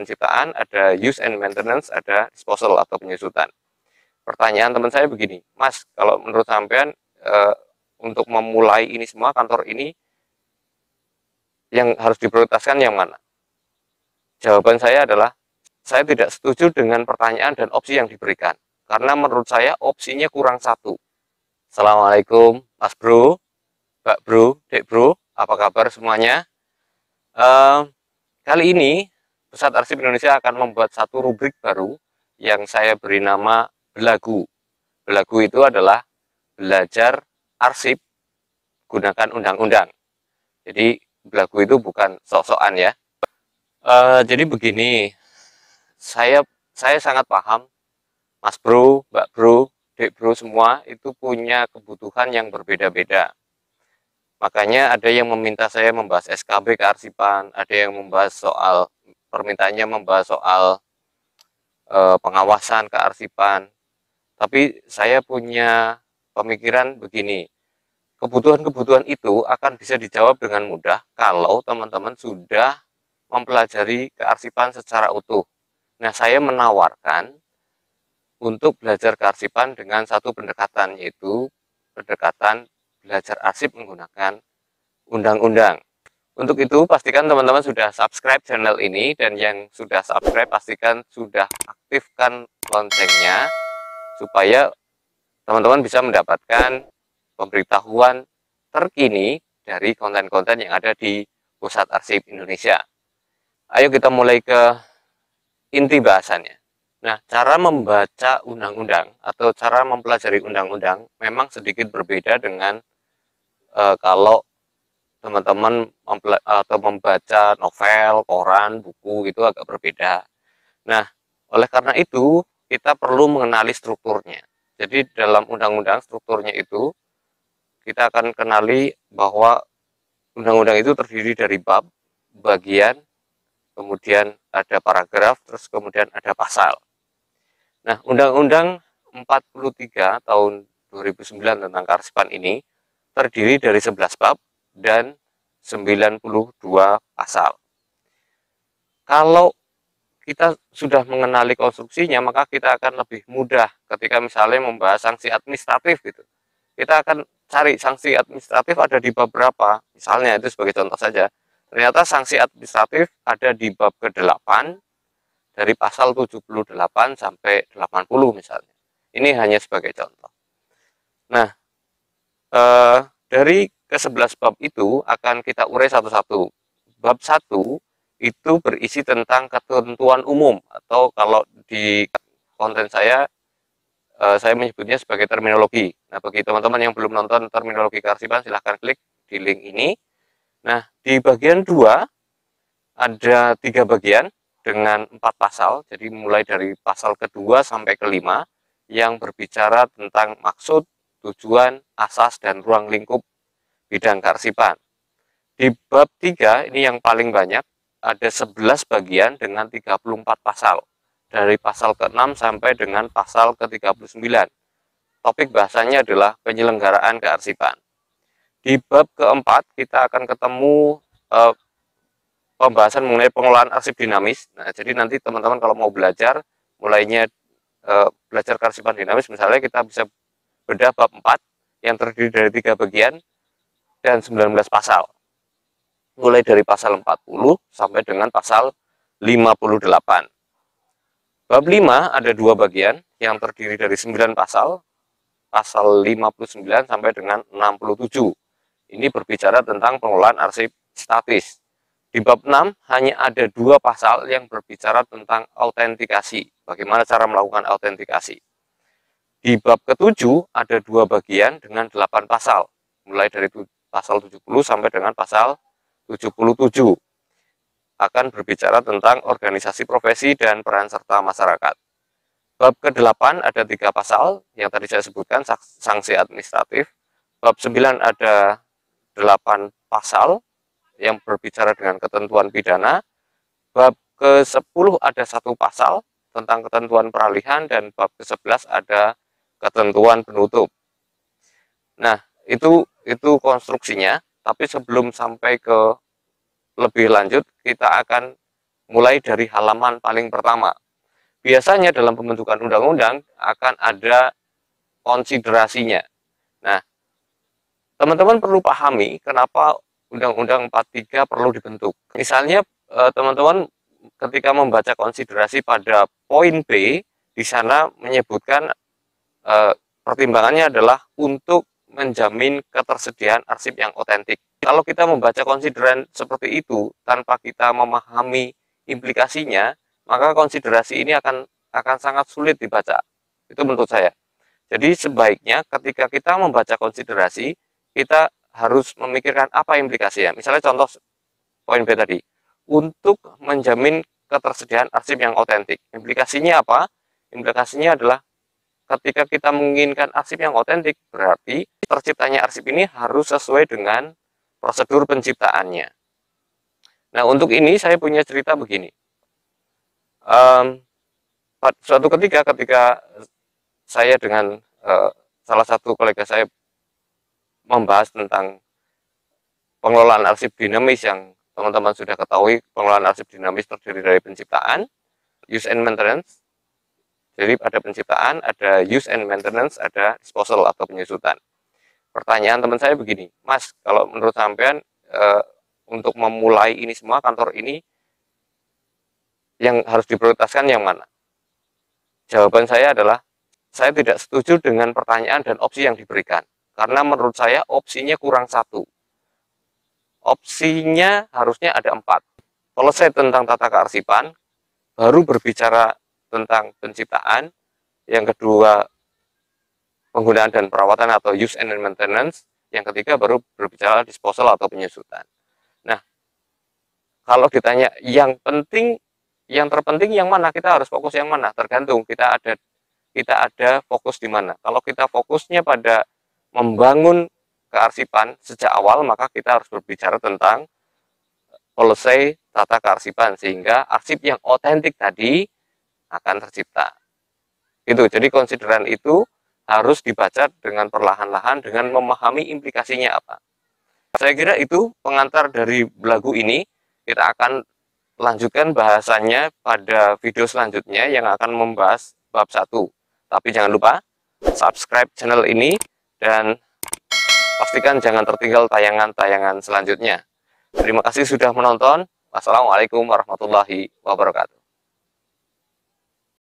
penciptaan, ada use and maintenance, ada disposal atau penyusutan. Pertanyaan teman saya begini, Mas, kalau menurut sampean untuk memulai ini semua kantor ini yang harus diprioritaskan yang mana? Jawaban saya adalah saya tidak setuju dengan pertanyaan dan opsi yang diberikan. Karena menurut saya opsinya kurang satu. Assalamualaikum Mas Bro, Mbak Bro, Dek Bro, apa kabar semuanya? Kali ini Pusat Arsip Indonesia akan membuat satu rubrik baru yang saya beri nama Belagu. Belagu itu adalah belajar arsip gunakan undang-undang. Jadi Belagu itu bukan sok-sokan ya. Jadi begini, saya sangat paham Mas Bro, Mbak Bro, Dek Bro semua itu punya kebutuhan yang berbeda-beda. Makanya ada yang meminta saya membahas SKB kearsipan, ada yang membahas soal permintaannya membahas soal pengawasan kearsipan. Tapi saya punya pemikiran begini, kebutuhan-kebutuhan itu akan bisa dijawab dengan mudah kalau teman-teman sudah mempelajari kearsipan secara utuh. Nah, saya menawarkan untuk belajar kearsipan dengan satu pendekatan, yaitu pendekatan belajar arsip menggunakan undang-undang. Untuk itu, pastikan teman-teman sudah subscribe channel ini, dan yang sudah subscribe pastikan sudah aktifkan loncengnya, supaya teman-teman bisa mendapatkan pemberitahuan terkini dari konten-konten yang ada di Pusat Arsip Indonesia. Ayo kita mulai ke inti bahasannya. Nah, cara membaca undang-undang atau cara mempelajari undang-undang memang sedikit berbeda dengan kalau teman-teman membaca novel, koran, buku, itu agak berbeda. Nah, oleh karena itu kita perlu mengenali strukturnya. Jadi dalam undang-undang strukturnya itu kita akan kenali bahwa undang-undang itu terdiri dari bab, bagian, kemudian ada paragraf, terus kemudian ada pasal. Nah, Undang-Undang 43 tahun 2009 tentang kearsipan ini terdiri dari 11 bab dan 92 pasal. Kalau kita sudah mengenali konstruksinya, maka kita akan lebih mudah ketika misalnya membahas sanksi administratif gitu. Kita akan cari sanksi administratif ada di bab berapa. Misalnya itu sebagai contoh saja. Ternyata sanksi administratif ada di bab ke-8 dari pasal 78 sampai 80 misalnya. Ini hanya sebagai contoh. Nah, dari ke-11 bab itu akan kita urai satu-satu. Bab 1 itu berisi tentang ketentuan umum, atau kalau di konten saya menyebutnya sebagai terminologi. Nah, bagi teman-teman yang belum nonton terminologi kearsipan, silahkan klik di link ini. Nah, di bagian 2 ada 3 bagian dengan 4 pasal, jadi mulai dari pasal kedua sampai kelima yang berbicara tentang maksud, tujuan, asas, dan ruang lingkup bidang kearsipan. Di bab 3 ini yang paling banyak, ada 11 bagian dengan 34 pasal, dari pasal ke-6 sampai dengan pasal ke-39. Topik bahasanya adalah penyelenggaraan kearsipan. Di bab keempat kita akan ketemu pembahasan mengenai pengelolaan arsip dinamis. Nah, jadi nanti teman-teman kalau mau belajar, mulainya belajar kearsipan dinamis, misalnya kita bisa bedah bab 4 yang terdiri dari 3 bagian dan 19 pasal. Mulai dari pasal 40 sampai dengan pasal 58. Bab 5 ada 2 bagian yang terdiri dari 9 pasal, pasal 59 sampai dengan 67. Ini berbicara tentang pengelolaan arsip statis. Di bab 6 hanya ada 2 pasal yang berbicara tentang autentikasi, bagaimana cara melakukan autentikasi. Di bab ke-7 ada 2 bagian dengan 8 pasal, mulai dari pasal 70 sampai dengan pasal 77. Akan berbicara tentang organisasi profesi dan peran serta masyarakat. Bab ke-8 ada 3 pasal yang tadi saya sebutkan, sanksi administratif. Bab 9 ada 8 pasal yang berbicara dengan ketentuan pidana. Bab ke-10 ada 1 pasal tentang ketentuan peralihan, dan bab ke-11 ada ketentuan penutup. Nah, itu konstruksinya, tapi sebelum sampai ke lebih lanjut, kita akan mulai dari halaman paling pertama. Biasanya dalam pembentukan undang-undang akan ada konsiderasinya. Nah, teman-teman perlu pahami kenapa Undang-Undang 43 perlu dibentuk. Misalnya, teman-teman ketika membaca konsiderasi pada poin B, di sana menyebutkan pertimbangannya adalah untuk menjamin ketersediaan arsip yang otentik. Kalau kita membaca konsideran seperti itu tanpa kita memahami implikasinya, maka konsiderasi ini akan sangat sulit dibaca. Itu menurut saya. Jadi sebaiknya ketika kita membaca konsiderasi, kita harus memikirkan apa implikasinya. Misalnya contoh poin B tadi, untuk menjamin ketersediaan arsip yang otentik. Implikasinya apa? Implikasinya adalah ketika kita menginginkan arsip yang otentik, berarti terciptanya arsip ini harus sesuai dengan prosedur penciptaannya. Nah, untuk ini saya punya cerita begini. Suatu ketika saya dengan salah satu kolega saya membahas tentang pengelolaan arsip dinamis yang teman-teman sudah ketahui, pengelolaan arsip dinamis terdiri dari penciptaan, use and maintenance. Jadi ada penciptaan, ada use and maintenance, ada disposal atau penyusutan. Pertanyaan teman saya begini, Mas, kalau menurut sampean untuk memulai ini semua kantor ini yang harus diprioritaskan yang mana? Jawaban saya adalah, saya tidak setuju dengan pertanyaan dan opsi yang diberikan. Karena menurut saya opsinya kurang satu. Opsinya harusnya ada 4. Selesai tentang tata kearsipan, baru berbicara tentang penciptaan. Yang kedua, penggunaan dan perawatan atau use and maintenance. Yang ketiga, baru berbicara disposal atau penyusutan. Nah, kalau ditanya yang penting, yang terpenting yang mana, kita harus fokus yang mana, tergantung kita ada fokus di mana. Kalau kita fokusnya pada membangun kearsipan sejak awal, maka kita harus berbicara tentang selesai tata kearsipan, sehingga arsip yang otentik tadi akan tercipta. Itu, jadi konsideran itu harus dibaca dengan perlahan-lahan, dengan memahami implikasinya apa. Saya kira itu pengantar dari belagu ini. Kita akan lanjutkan bahasannya pada video selanjutnya yang akan membahas bab 1. Tapi jangan lupa subscribe channel ini dan pastikan jangan tertinggal tayangan-tayangan selanjutnya. Terima kasih sudah menonton. Wassalamualaikum warahmatullahi wabarakatuh.